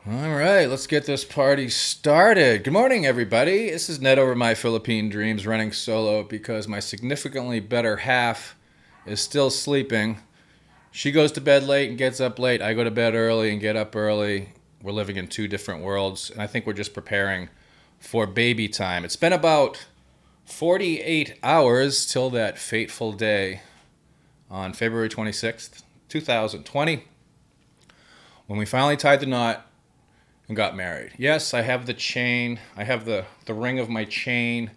All right, let's get this party started. Good morning, everybody. This is Ned over my Philippine Dreams running solo because my significantly better half is still sleeping. She goes to bed late and gets up late. I go to bed early and get up early. We're living in two different worlds, and I think we're just preparing for baby time. It's been about 48 hours till that fateful day on February 26th, 2020, when we finally tied the knot and got married. Yes, I have the chain. I have the ring of my chain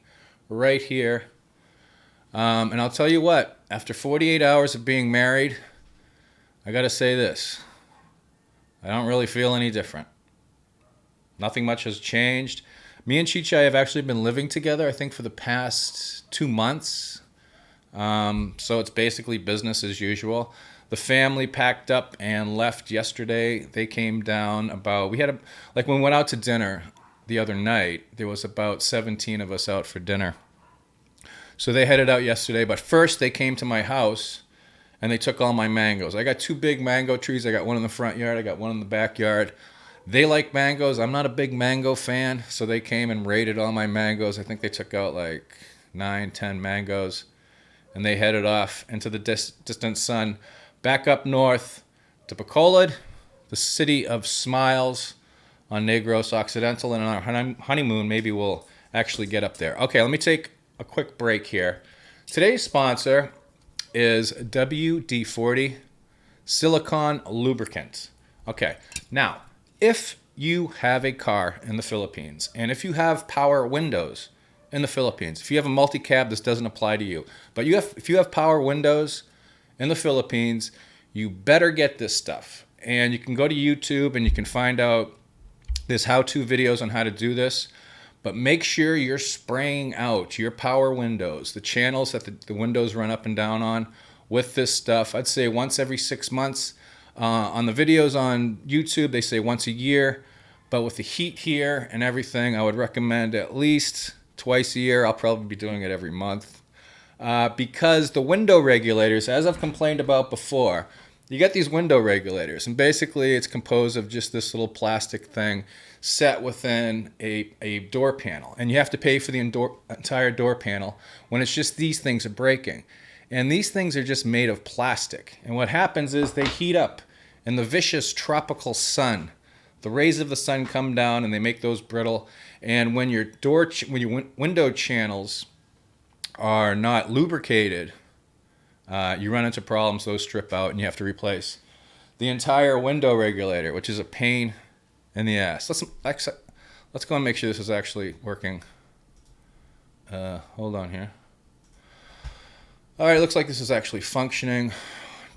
right here. And I'll tell you what, after 48 hours of being married, I got to say this. I don't really feel any different. Nothing much has changed. Me and Chicha have actually been living together, I think, for the past 2 months. So it's basically business as usual. The family packed up and left yesterday. They came down like when we went out to dinner the other night, there was about 17 of us out for dinner. So they headed out yesterday, but first they came to my house and they took all my mangoes. I got two big mango trees. I got one in the front yard. I got one in the backyard. They like mangoes. I'm not a big mango fan, so they came and raided all my mangoes. I think they took out like 9, 10 mangoes, and they headed off into the distant sun, back up north to Bacolod, the city of smiles on Negros Occidental, and on our honeymoon, maybe we'll actually get up there. Okay, let me take a quick break here. Today's sponsor is WD-40 Silicone Lubricant. Okay, now, if you have a car in the Philippines, and if you have power windows in the Philippines, if you have a multi-cab, this doesn't apply to you. But if you have power windows in the Philippines, you better get this stuff. And you can go to YouTube and you can find out there's how-to videos on how to do this. But make sure you're spraying out your power windows, the channels that the windows run up and down on, with this stuff. I'd say once every 6 months. On the videos on YouTube, they say once a year. But with the heat here and everything, I would recommend at least twice a year. I'll probably be doing it every month. Because the window regulators, as I've complained about before, you get these window regulators, and basically it's composed of just this little plastic thing set within a door panel. And you have to pay for the entire door panel when it's just these things are breaking. And these things are just made of plastic. And what happens is they heat up in the vicious tropical sun. The rays of the sun come down and they make those brittle. And when your window channels are not lubricated, you run into problems. Those strip out and you have to replace the entire window regulator, which is a pain in the ass. Let's go and make sure this is actually working. Hold on here. All right, it looks like this is actually functioning.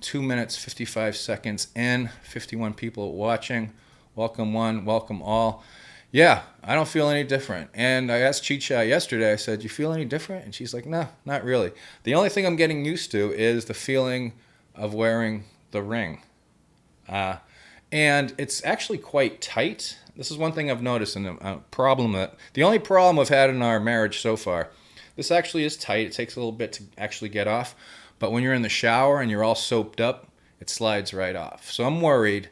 2 minutes, 55 seconds in, 51 people watching. Welcome one, welcome all. Yeah, I don't feel any different. And I asked Chicha yesterday, I said, you feel any different? And she's like, no, not really. The only thing I'm getting used to is the feeling of wearing the ring. And it's actually quite tight. This is one thing I've noticed, and the only problem I've had in our marriage so far. This actually is tight. It takes a little bit to actually get off. But when you're in the shower and you're all soaped up, it slides right off. So I'm worried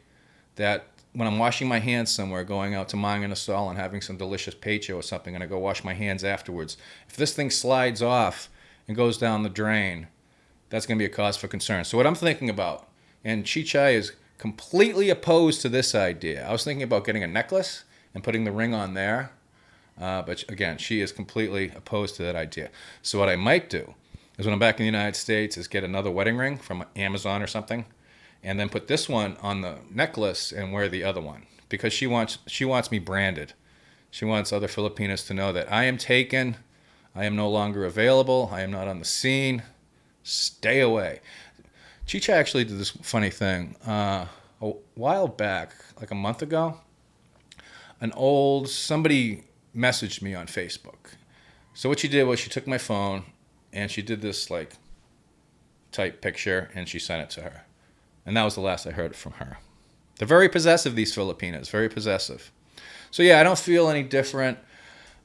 that when I'm washing my hands somewhere, going out to Mang Inasal and having some delicious pecho or something, and I go wash my hands afterwards, if this thing slides off and goes down the drain, that's going to be a cause for concern. So what I'm thinking about, and Chichai is completely opposed to this idea. I was thinking about getting a necklace and putting the ring on there. But again, she is completely opposed to that idea. So what I might do is when I'm back in the United States is get another wedding ring from Amazon or something, and then put this one on the necklace and wear the other one, because she wants me branded. She wants other Filipinas to know that I am taken, I am no longer available, I am not on the scene. Stay away. Chicha actually did this funny thing a while back, like a month ago. Somebody messaged me on Facebook. So what she did was she took my phone and she did this like type picture and she sent it to her. And that was the last I heard from her. They're very possessive, these Filipinas, very possessive. So yeah, I don't feel any different.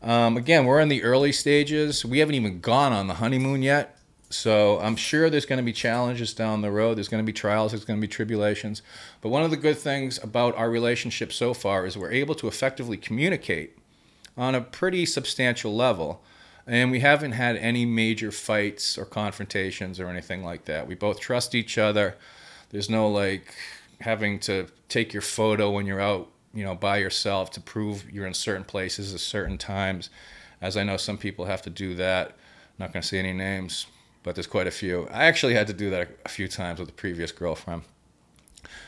Again, we're in the early stages. We haven't even gone on the honeymoon yet. So I'm sure there's going to be challenges down the road. There's going to be trials. There's going to be tribulations. But one of the good things about our relationship so far is we're able to effectively communicate on a pretty substantial level. And we haven't had any major fights or confrontations or anything like that. We both trust each other. There's no like having to take your photo when you're out, by yourself to prove you're in certain places at certain times. As I know some people have to do that. I'm not going to say any names, but there's quite a few. I actually had to do that a few times with a previous girlfriend.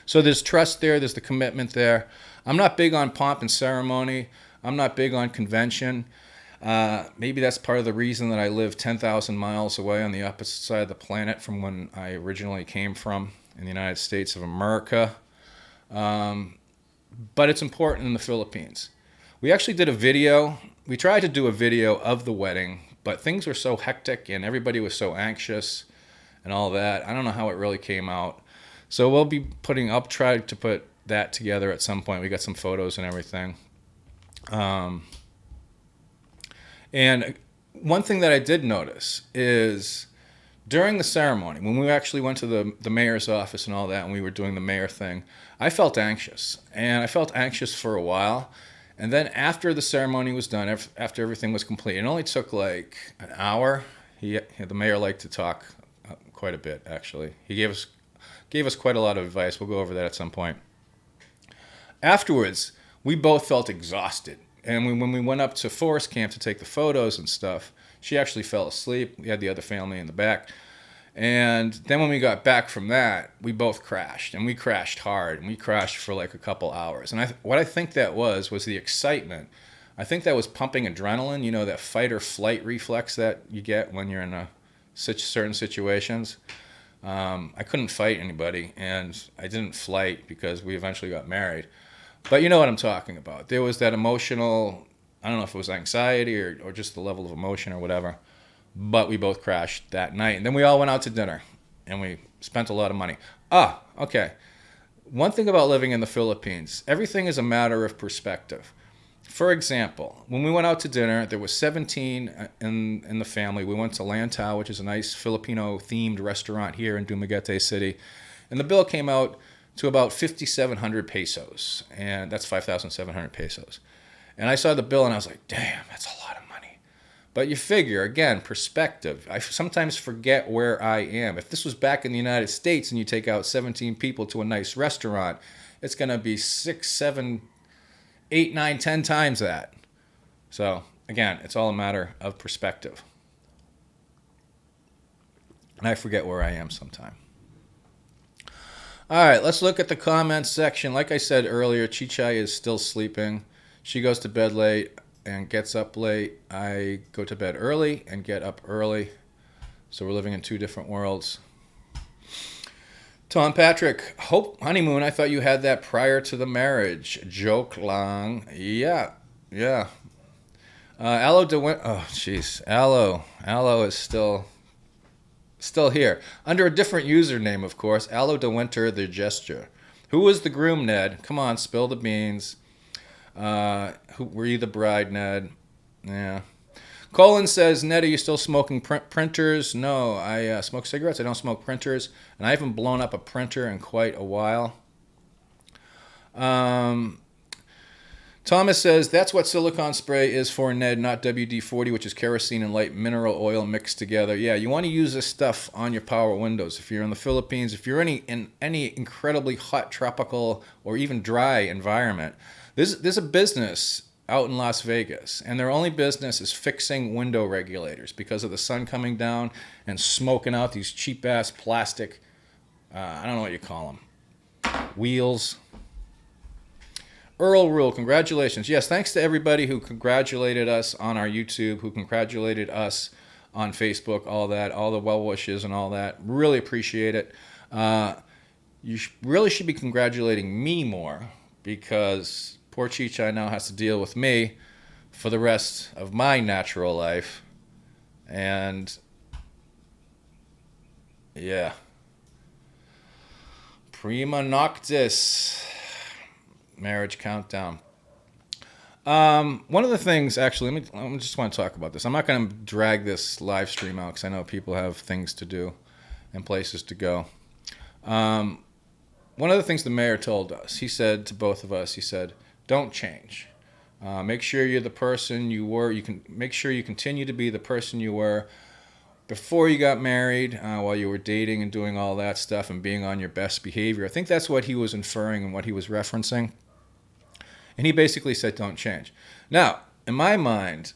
So there's trust there. There's the commitment there. I'm not big on pomp and ceremony. I'm not big on convention. Maybe that's part of the reason that I live 10,000 miles away on the opposite side of the planet from when I originally came from in the United States of America. But it's important in the Philippines. We actually did a video. We tried to do a video of the wedding, but things were so hectic and everybody was so anxious and all that. I don't know how it really came out. So we'll be try to put that together at some point. We got some photos and everything. And one thing that I did notice is during the ceremony, when we actually went to the mayor's office and all that, and we were doing the mayor thing, I felt anxious. And I felt anxious for a while. And then after the ceremony was done, after everything was complete, it only took like an hour. The mayor liked to talk quite a bit, actually. He gave us quite a lot of advice. We'll go over that at some point. Afterwards, we both felt exhausted. And when we went up to Forest Camp to take the photos and stuff, she actually fell asleep. We had the other family in the back. And then when we got back from that, we both crashed. And we crashed hard. And we crashed for like a couple hours. And what I think that was the excitement. I think that was pumping adrenaline, that fight or flight reflex that you get when you're in certain situations. I couldn't fight anybody. And I didn't flight because we eventually got married. But you know what I'm talking about. There was that emotional, I don't know if it was anxiety or just the level of emotion or whatever, but we both crashed that night. And then we all went out to dinner, and we spent a lot of money. Okay. One thing about living in the Philippines, everything is a matter of perspective. For example, when we went out to dinner, there was 17 in the family. We went to Lantau, which is a nice Filipino-themed restaurant here in Dumaguete City, and the bill came out to about 5,700 pesos, and that's 5,700 pesos. And I saw the bill, and I was like, damn, that's a lot of money. But you figure, again, perspective. I sometimes forget where I am. If this was back in the United States and you take out 17 people to a nice restaurant, it's going to be 6, 7, 8, 9, 10 times that. So, again, it's all a matter of perspective. And I forget where I am sometimes. All right, let's look at the comments section. Like I said earlier, Chichai is still sleeping. She goes to bed late and gets up late. I go to bed early and get up early. So we're living in two different worlds. Tom Patrick, honeymoon. I thought you had that prior to the marriage. Joke lang. Yeah. Aloe DeWinter. Oh, jeez. Aloe is still here. Under a different username, of course. Aloe DeWinter, the gesture. Who was the groom, Ned? Come on, spill the beans. Were you the bride, Ned? Yeah. Colin says, Ned, are you still smoking printers? No, I smoke cigarettes. I don't smoke printers. And I haven't blown up a printer in quite a while. Thomas says, that's what silicone spray is for, Ned, not WD-40, which is kerosene and light mineral oil mixed together. Yeah, you want to use this stuff on your power windows. If you're in the Philippines, if you're in any incredibly hot, tropical, or even dry environment, there's a business out in Las Vegas, and their only business is fixing window regulators because of the sun coming down and smoking out these cheap-ass plastic, I don't know what you call them, wheels. Earl Rule, congratulations. Yes, thanks to everybody who congratulated us on our YouTube, who congratulated us on Facebook, all that, all the well wishes and all that. Really appreciate it. You really should be congratulating me more because poor Chichai now has to deal with me for the rest of my natural life. And yeah. Prima Noctis. Marriage countdown. One of the things, actually, I just want to talk about this. I'm not going to drag this live stream out because I know people have things to do and places to go. One of the things the mayor told us, he said to both of us, he said, don't change. Make sure you're the person you were. You can make sure you continue to be the person you were before you got married, while you were dating and doing all that stuff and being on your best behavior. I think that's what he was inferring and what he was referencing. And he basically said, don't change. Now, in my mind,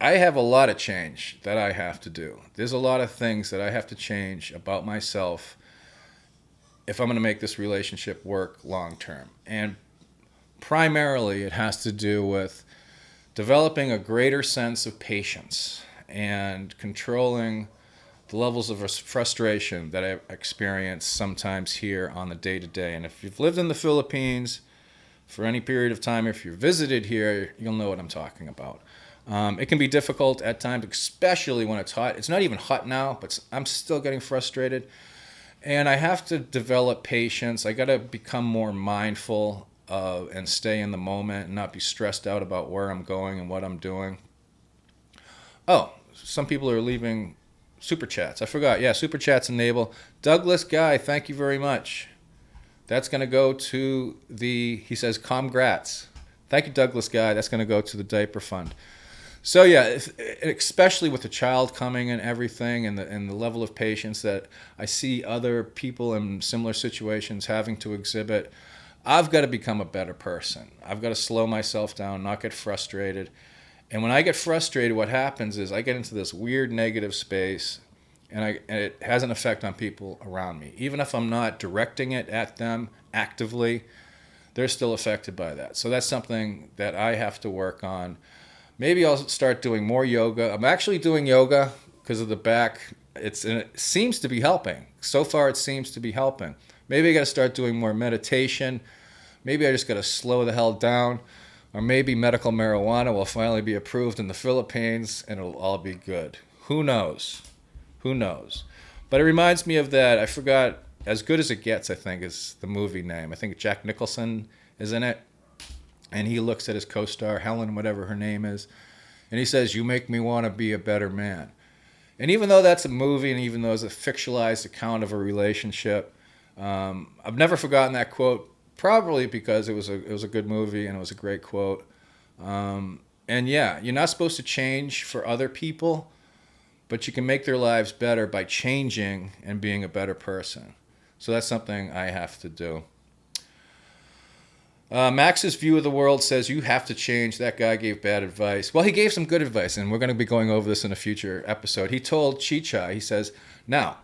I have a lot of change that I have to do. There's a lot of things that I have to change about myself if I'm going to make this relationship work long term. And primarily, it has to do with developing a greater sense of patience and controlling the levels of frustration that I experience sometimes here on the day-to-day. And if you've lived in the Philippines for any period of time, if you're visited here, you'll know what I'm talking about. It can be difficult at times, especially when it's hot. It's not even hot now, but I'm still getting frustrated. And I have to develop patience. I got to become more mindful and stay in the moment and not be stressed out about where I'm going and what I'm doing. Oh, some people are leaving super chats. I forgot. Yeah, super chats enable. Douglas Guy, thank you very much. That's going to go to he says, congrats. Thank you, Douglas Guy. That's going to go to the diaper fund. So yeah, especially with the child coming and everything, and the level of patience that I see other people in similar situations having to exhibit, I've got to become a better person. I've got to slow myself down, not get frustrated. And when I get frustrated, what happens is I get into this weird negative space, and it has an effect on people around me. Even if I'm not directing it at them actively, they're still affected by that. So that's something that I have to work on. Maybe I'll start doing more yoga. I'm actually doing yoga because of the back. It seems to be helping. So far, it seems to be helping. Maybe I got to start doing more meditation. Maybe I just got to slow the hell down. Or maybe medical marijuana will finally be approved in the Philippines and it'll all be good. Who knows? Who knows? But it reminds me of that. I forgot. As Good as It Gets, I think, is the movie name. I think Jack Nicholson is in it. And he looks at his co-star, Helen, whatever her name is, and he says, "You make me want to be a better man." And even though that's a movie, and even though it's a fictionalized account of a relationship, I've never forgotten that quote. Probably because it was a good movie and it was a great quote. And yeah, you're not supposed to change for other people, but you can make their lives better by changing and being a better person. So that's something I have to do. Max's view of the world says you have to change. That guy gave bad advice. Well, he gave some good advice, and we're going to be going over this in a future episode. He told Chicha, he says, now,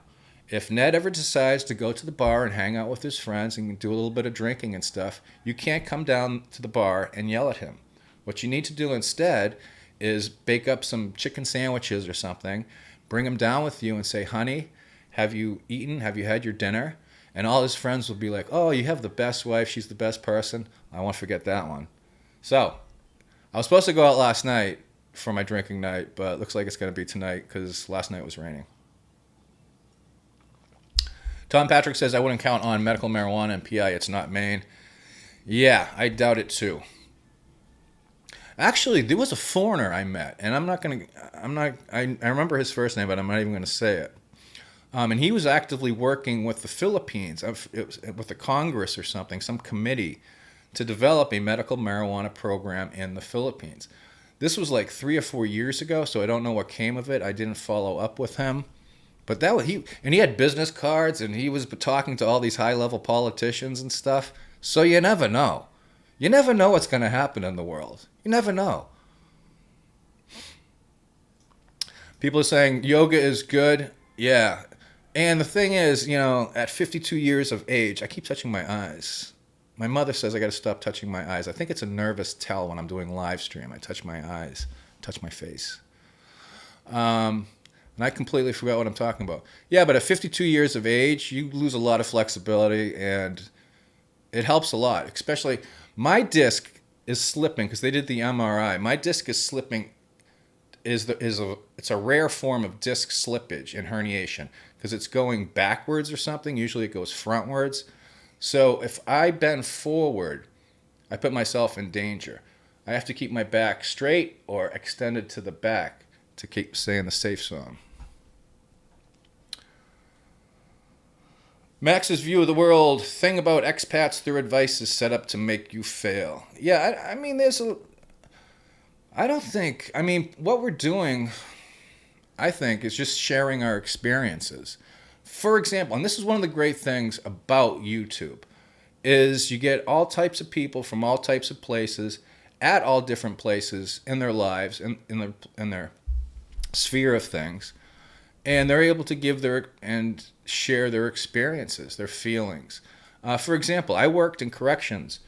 if Ned ever decides to go to the bar and hang out with his friends and do a little bit of drinking and stuff, you can't come down to the bar and yell at him. What you need to do instead is bake up some chicken sandwiches or something, bring him down with you and say, honey, have you eaten? Have you had your dinner? And all his friends will be like, oh, you have the best wife. She's the best person. I won't forget that one. So I was supposed to go out last night for my drinking night, but it looks like it's going to be tonight because last night was raining. Tom Patrick says, I wouldn't count on medical marijuana and PI. It's not Maine. Yeah, I doubt it too. Actually, there was a foreigner I met, and I remember his first name, but I'm not even going to say it. And he was actively working with the Philippines, with the Congress or something, some committee, to develop a medical marijuana program in the Philippines. This was like 3 or 4 years ago, so I don't know what came of it. I didn't follow up with him. But he had business cards, and he was talking to all these high-level politicians and stuff. So you never know. You never know what's going to happen in the world. You never know. People are saying yoga is good. Yeah. And the thing is, at 52 years of age, I keep touching my eyes. My mother says I got to stop touching my eyes. I think it's a nervous tell when I'm doing live stream. I touch my eyes, touch my face. And I completely forgot what I'm talking about. Yeah, but at 52 years of age, you lose a lot of flexibility, and it helps a lot. Especially, my disc is slipping because they did the MRI. My disc is slipping. It's a rare form of disc slippage and herniation because it's going backwards or something. Usually it goes frontwards. So if I bend forward, I put myself in danger. I have to keep my back straight or extended to the back to keep saying the safe zone. Max's view of the world. Thing about expats, their advice is set up to make you fail. Yeah, I mean, what we're doing, I think, is just sharing our experiences. For example, and this is one of the great things about YouTube, is you get all types of people from all types of places at all different places in their lives, in their sphere of things, and they're able to give and share their experiences, their feelings. For example, I worked in corrections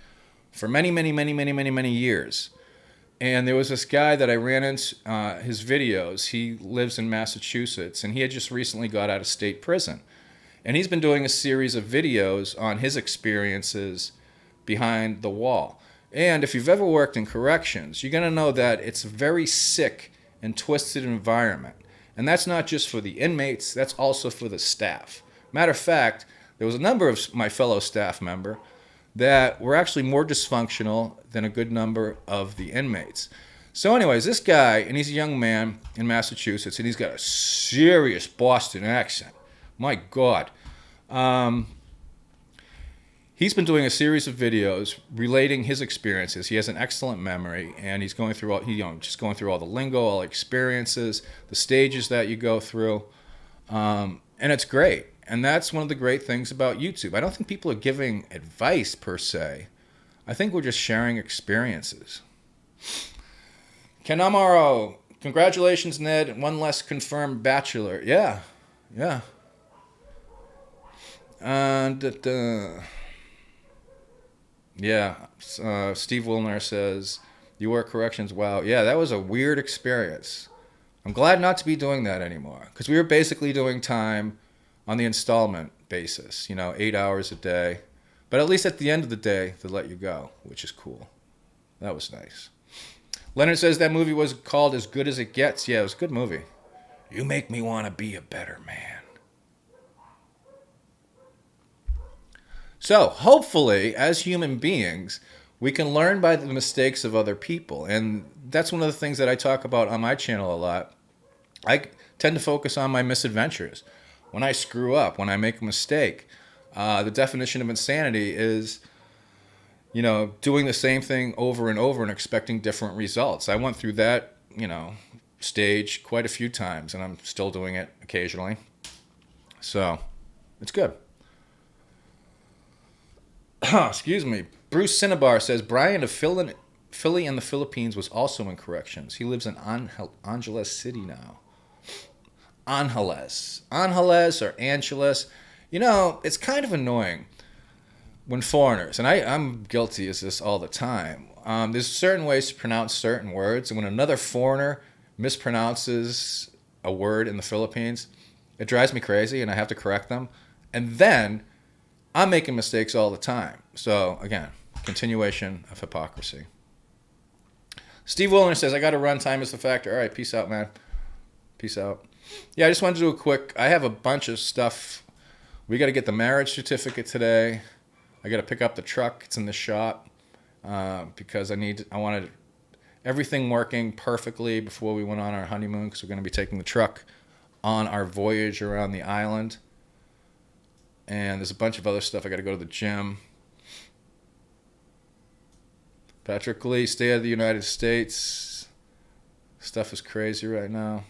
for many years. And there was this guy that I ran into his videos. He lives in Massachusetts, and he had just recently got out of state prison. And he's been doing a series of videos on his experiences behind the wall. And if you've ever worked in corrections, you're going to know that it's a very sick and twisted environment. And that's not just for the inmates, that's also for the staff. Matter of fact, there was a number of my fellow staff members that were actually more dysfunctional than a good number of the inmates. So anyways, this guy, and he's a young man in Massachusetts, and he's got a serious Boston accent. My God. He's been doing a series of videos relating his experiences. He has an excellent memory, and he's going through just going through all the lingo, all experiences, the stages that you go through, and it's great. And that's one of the great things about YouTube. I don't think people are giving advice per se. I think we're just sharing experiences. Ken Amaro, congratulations, Ned. One less confirmed bachelor. Yeah. And Steve Wilner says, you work corrections. Wow. Yeah, that was a weird experience. I'm glad not to be doing that anymore, because we were basically doing time on the installment basis, 8 hours a day. But at least at the end of the day, they let you go, which is cool. That was nice. Leonard says that movie was called As Good As It Gets. Yeah, it was a good movie. You make me want to be a better man. So, hopefully, as human beings, we can learn by the mistakes of other people. And that's one of the things that I talk about on my channel a lot. I tend to focus on my misadventures. When I screw up, when I make a mistake, the definition of insanity is, doing the same thing over and over and expecting different results. I went through that, stage quite a few times, and I'm still doing it occasionally. So, it's good. Excuse me. Bruce Cinnabar says, Brian of Philly and the Philippines was also in corrections. He lives in Angeles City now. Angeles or Angeles. It's kind of annoying when foreigners, and I'm guilty of this all the time, there's certain ways to pronounce certain words, and when another foreigner mispronounces a word in the Philippines, it drives me crazy, and I have to correct them. And then I'm making mistakes all the time. So, again, continuation of hypocrisy. Steve Wilner says, I got to run. Time is the factor. All right, peace out, man. Peace out. Yeah, I just wanted to do a quick, I have a bunch of stuff. We got to get the marriage certificate today. I got to pick up the truck. It's in the shop because I wanted everything working perfectly before we went on our honeymoon, because we're going to be taking the truck on our voyage around the island. And there's a bunch of other stuff. I got to go to the gym. Patrick Lee, stay out of the United States. Stuff is crazy right now.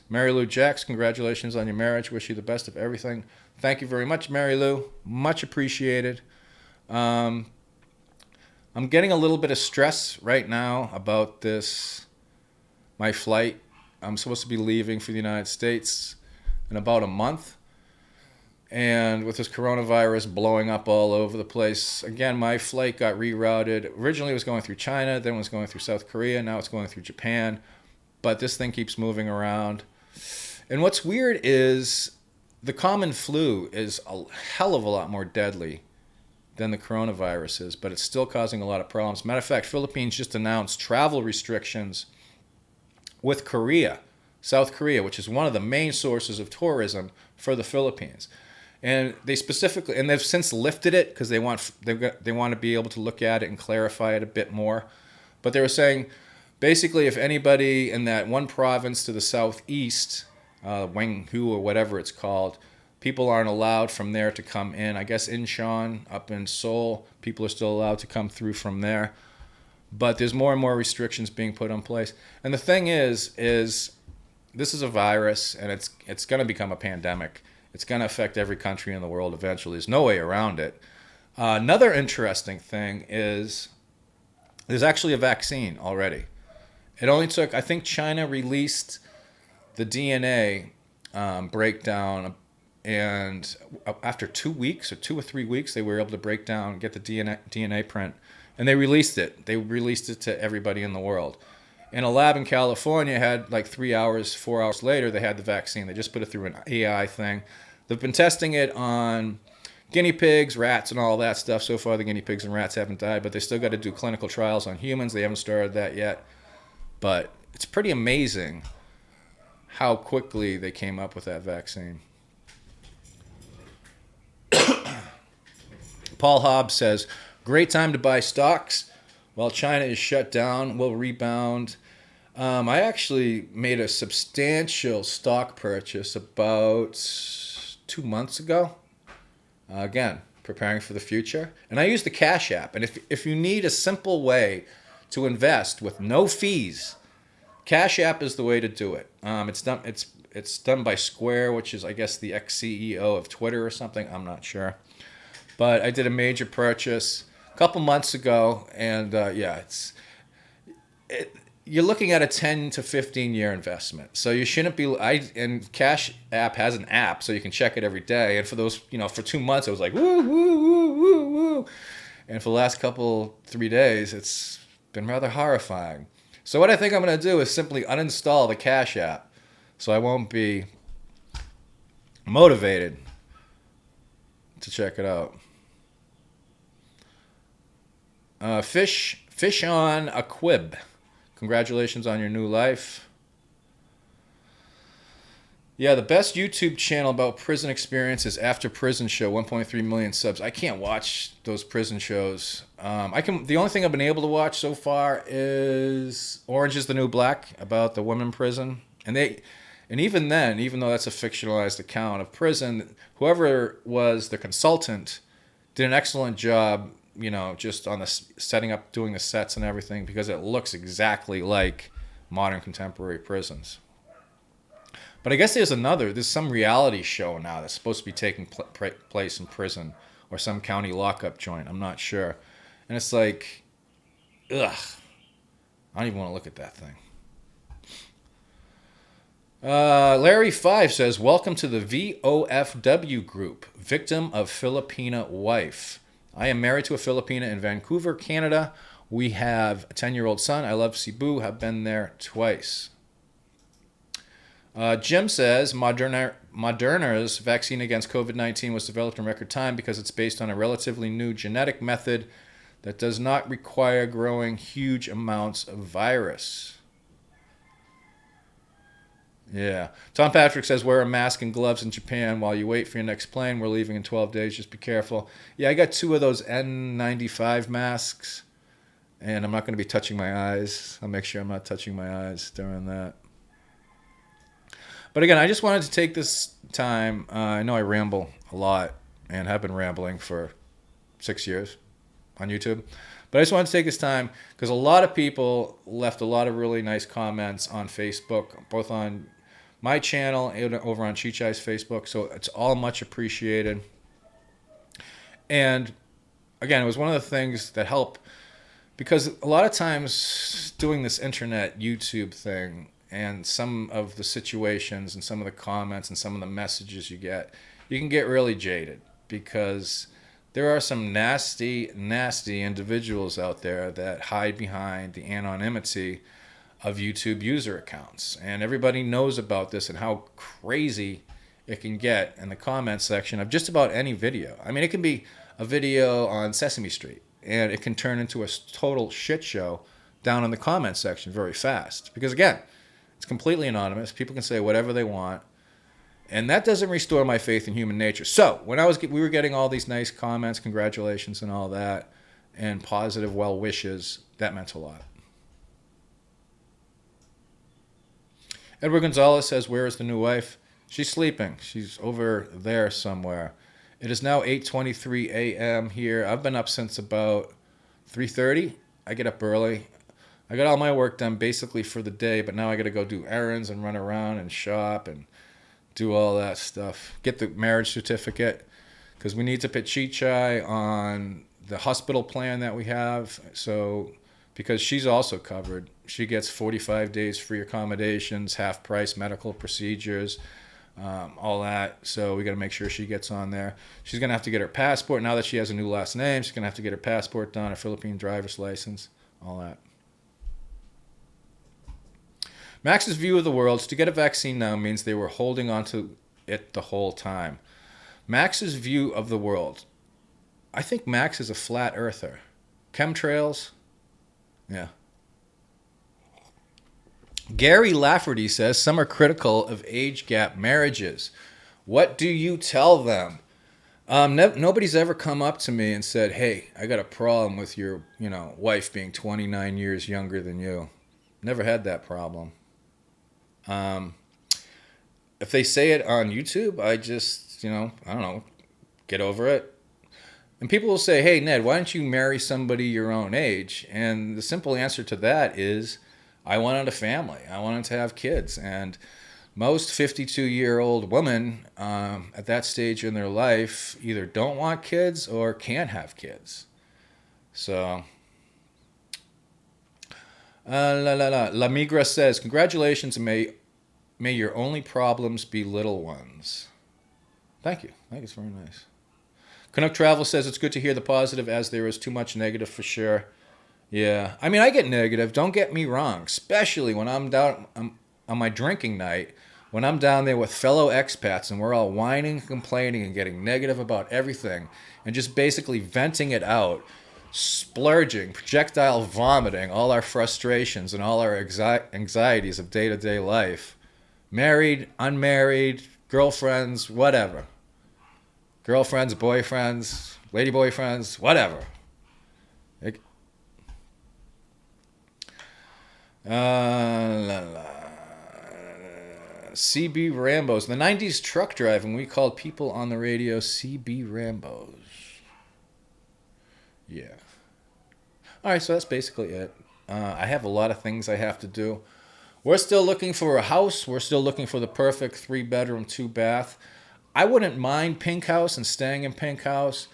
Mary Lou Jacks, congratulations on your marriage. Wish you the best of everything. Thank you very much, Mary Lou. Much appreciated. I'm getting a little bit of stress right now about my flight. I'm supposed to be leaving for the United States in about a month. And with this coronavirus blowing up all over the place, again, my flight got rerouted. Originally it was going through China, then it was going through South Korea, now it's going through Japan. But this thing keeps moving around. And what's weird is the common flu is a hell of a lot more deadly than the coronavirus is, but it's still causing a lot of problems. Matter of fact, Philippines just announced travel restrictions with Korea, South Korea, which is one of the main sources of tourism for the Philippines. And they've since lifted it because they want to be able to look at it and clarify it a bit more. But they were saying, basically, if anybody in that one province to the southeast, Wenghu or whatever it's called, people aren't allowed from there to come in. I guess Incheon, up in Seoul, people are still allowed to come through from there. But there's more and more restrictions being put in place. And the thing is this is a virus, and it's going to become a pandemic. It's going to affect every country in the world eventually. There's no way around it. Another interesting thing is there's actually a vaccine already. It only took, I think China released the DNA breakdown, and after 2 weeks or 2 or 3 weeks, they were able to break down, get the DNA print, and they released it. They released it to everybody in the world. And a lab in California had like 3 hours, 4 hours later, they had the vaccine. They just put it through an AI thing. They've been testing it on guinea pigs, rats, and all that stuff. So far, the guinea pigs and rats haven't died, but they still got to do clinical trials on humans. They haven't started that yet. But it's pretty amazing how quickly they came up with that vaccine. Paul Hobbs says, great time to buy stocks. While China is shut down, will rebound. I actually made a substantial stock purchase about 2 months ago. Again, preparing for the future. And I use the Cash App. And if you need a simple way to invest with no fees, Cash App is the way to do it. It's done by Square, which is, I guess, the ex-CEO of Twitter or something. I'm not sure. But I did a major purchase a couple months ago, and you're looking at a 10 to 15 year investment. So you shouldn't be. And Cash App has an app, so you can check it every day. And for those, for 2 months, it was like woo woo woo woo woo. And for the last 3 days, it's been rather horrifying. So what I think I'm going to do is simply uninstall the Cash App, so I won't be motivated to check it out. Fish on a quib. Congratulations on your new life. Yeah, the best YouTube channel about prison experience is After Prison Show, 1.3 million subs. I can't watch those prison shows. The only thing I've been able to watch so far is Orange is the New Black, about the women prison. And even then, even though that's a fictionalized account of prison, whoever was the consultant did an excellent job, just on the setting up, doing the sets and everything, because it looks exactly like modern contemporary prisons. But I guess there's some reality show now that's supposed to be taking place in prison or some county lockup joint. I'm not sure. And it's like, ugh, I don't even want to look at that thing. Larry 5 says, welcome to the VOFW group, victim of Filipina wife. I am married to a Filipina in Vancouver, Canada. We have a 10-year-old son. I love Cebu, have been there twice. Jim says, Moderna's vaccine against COVID-19 was developed in record time because it's based on a relatively new genetic method that does not require growing huge amounts of virus. Yeah. Tom Patrick says, wear a mask and gloves in Japan while you wait for your next plane. We're leaving in 12 days. Just be careful. Yeah, I got 2 of those N95 masks, and I'm not going to be touching my eyes. I'll make sure I'm not touching my eyes during that. But again, I just wanted to take this time. I know I ramble a lot and have been rambling for 6 years on YouTube. But I just wanted to take this time because a lot of people left a lot of really nice comments on Facebook, both on my channel and over on Chichai's Facebook. So it's all much appreciated. And again, it was one of the things that helped, because a lot of times doing this internet YouTube thing and some of the situations and some of the comments and some of the messages you can get really jaded, because there are some nasty, nasty individuals out there that hide behind the anonymity of YouTube user accounts. And everybody knows about this and how crazy it can get in the comment section of just about any video. I mean, it can be a video on Sesame Street, and it can turn into a total shit show down in the comment section very fast. Because again, it's completely anonymous. People can say whatever they want. And that doesn't restore my faith in human nature. So when we were getting all these nice comments, congratulations and all that, and positive well wishes, that meant a lot. Edward Gonzalez says, where is the new wife? She's sleeping. She's over there somewhere. It is now 8:23 a.m. here. I've been up since about 3:30. I get up early. I got all my work done basically for the day, but now I got to go do errands and run around and shop and do all that stuff. Get the marriage certificate because we need to put Chichai on the hospital plan that we have. So because she's also covered, she gets 45 days free accommodations, half price medical procedures, all that. So we got to make sure she gets on there. She's going to have to get her passport. Now that she has a new last name, she's going to have to get her passport done, a Philippine driver's license, all that. Max's view of the world is to get a vaccine now means they were holding on to it the whole time. Max's view of the world. I think Max is a flat earther. Chemtrails? Yeah. Gary Lafferty says some are critical of age gap marriages. What do you tell them? Nobody's ever come up to me and said, hey, I got a problem with your wife being 29 years younger than you. Never had that problem. If they say it on YouTube, I just, I don't know, get over it. And people will say, hey, Ned, why don't you marry somebody your own age? And the simple answer to that is, I wanted a family. I wanted to have kids. And most 52-year-old women at that stage in their life either don't want kids or can't have kids. So... La Migra says, congratulations and may your only problems be little ones. Thank you. I think it's very nice. Canuck Travel says, it's good to hear the positive as there is too much negative for sure. Yeah. I mean, I get negative. Don't get me wrong. Especially when I'm down on my drinking night, when I'm down there with fellow expats and we're all whining, complaining, and getting negative about everything and just basically venting it out. Splurging, projectile vomiting, all our frustrations and all our anxieties of day-to-day life. Married, unmarried, girlfriends, whatever. Girlfriends, boyfriends, lady boyfriends, whatever. CB Rambos. In the 90s truck driving, we called people on the radio CB Rambos. Yeah. All right, so that's basically it. I have a lot of things I have to do. We're still looking for a house. We're still looking for the perfect 3-bedroom, 2-bath. I wouldn't mind Pink House and staying in Pink House,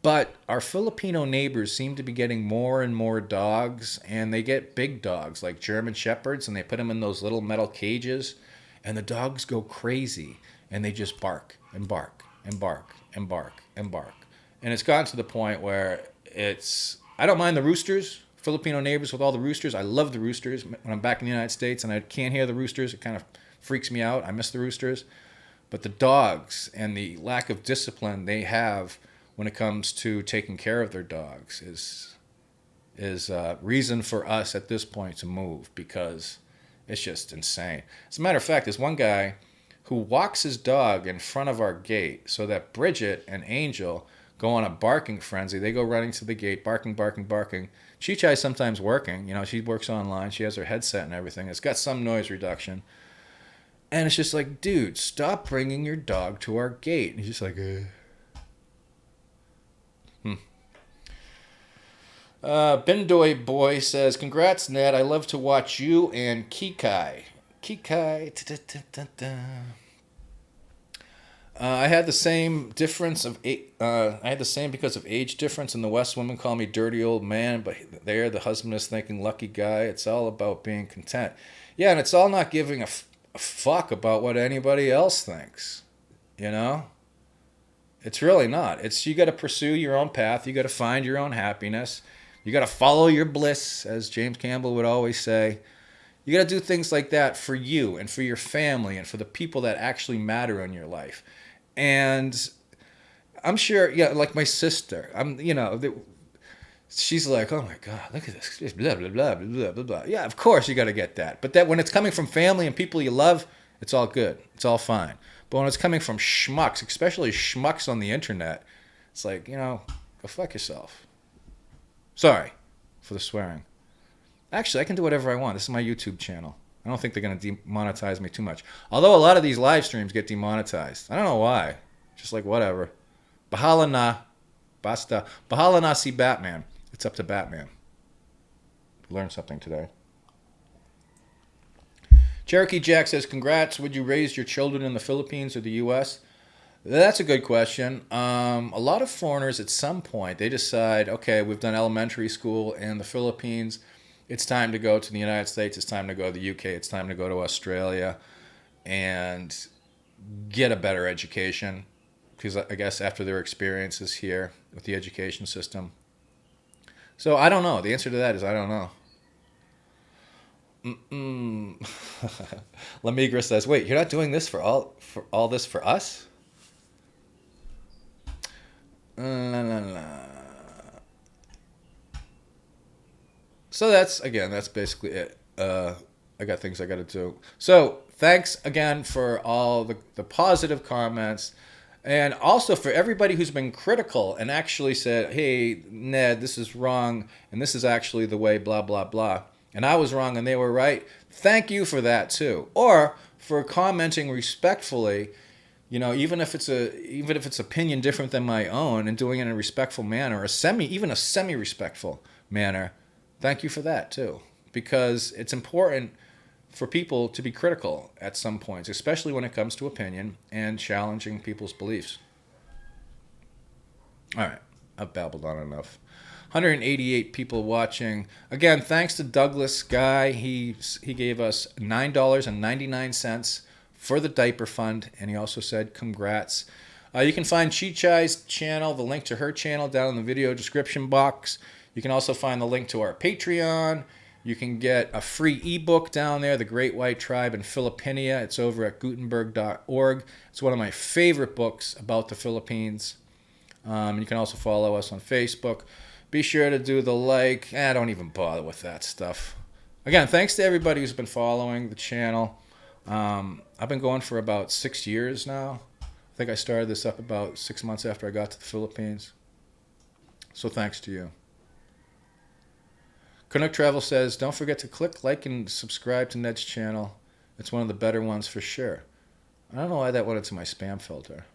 but our Filipino neighbors seem to be getting more and more dogs, and they get big dogs like German Shepherds, and they put them in those little metal cages, and the dogs go crazy, and they just bark and bark and bark and bark and bark. And it's gotten to the point where I don't mind the roosters, Filipino neighbors with all the roosters. I love the roosters. When I'm back in the United States and I can't hear the roosters, it kind of freaks me out. I miss the roosters. But the dogs and the lack of discipline they have when it comes to taking care of their dogs is reason for us at this point to move because it's just insane. As a matter of fact, there's one guy who walks his dog in front of our gate so that Bridget and Angel go on a barking frenzy. They go running to the gate, barking, barking, barking. Chichai's sometimes working. She works online. She has her headset and everything. It's got some noise reduction. And it's just like, dude, stop bringing your dog to our gate. And he's just like, Bendoy Boy says, congrats, Ned. I love to watch you and Kikai. I had the same difference of I had the same because of age difference. In the West, women call me dirty old man, but there the husband is thinking lucky guy. It's all about being content. Yeah, and it's all not giving a fuck about what anybody else thinks. It's really not. It's you got to pursue your own path. You got to find your own happiness. You got to follow your bliss, as James Campbell would always say. You got to do things like that for you and for your family and for the people that actually matter in your life. And I'm sure, like my sister, she's like, oh my God, look at this, just blah, blah, blah, blah, blah, blah. Yeah, of course you got to get that. But that when it's coming from family and people you love, it's all good. It's all fine. But when it's coming from schmucks, especially schmucks on the internet, it's like, go fuck yourself. Sorry for the swearing. Actually, I can do whatever I want. This is my YouTube channel. I don't think they're going to demonetize me too much. Although a lot of these live streams get demonetized. I don't know why. Just like whatever. Bahala na. Basta. Bahala na si Batman. It's up to Batman. Learned something today. Cherokee Jack says, congrats. Would you raise your children in the Philippines or the U.S.? That's a good question. A lot of foreigners at some point, they decide, okay, we've done elementary school in the Philippines. It's time to go to the United States. It's time to go to the UK. It's time to go to Australia and get a better education. Because I guess after their experiences here with the education system. So I don't know. The answer to that is I don't know. La Migra says, wait, you're not doing this for all this for us? So that's basically it. I got things I got to do. So thanks again for all the positive comments. And also for everybody who's been critical and actually said, hey, Ned, this is wrong. And this is actually the way, blah, blah, blah. And I was wrong and they were right. Thank you for that too. Or for commenting respectfully, you know, even if it's opinion different than my own and doing it in a respectful manner, even a semi-respectful manner. Thank you for that too. Because it's important for people to be critical at some points, especially when it comes to opinion and challenging people's beliefs. All right, I've babbled on enough. 188 people watching. Again, thanks to Douglas Guy. He gave us $9.99 for the diaper fund, and he also said congrats. You can find Chi-Chai's channel, the link to her channel down in the video description box. You can also find the link to our Patreon. You can get a free ebook down there, The Great White Tribe in Philippinia. It's over at Gutenberg.org. It's one of my favorite books about the Philippines. You can also follow us on Facebook. Be sure to do the like. Don't even bother with that stuff. Again, thanks to everybody who's been following the channel. I've been going for about 6 years now. I think I started this up about 6 months after I got to the Philippines. So thanks to you. Canuck Travel says, don't forget to click like and subscribe to Ned's channel. It's one of the better ones for sure. I don't know why that went into my spam filter.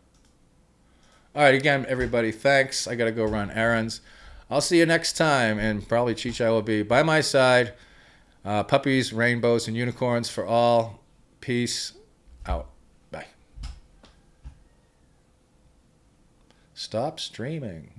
All right, again, everybody, thanks. I got to go run errands. I'll see you next time, and probably Chi-Chai will be by my side. Puppies, rainbows, and unicorns for all. Peace out. Bye. Stop streaming.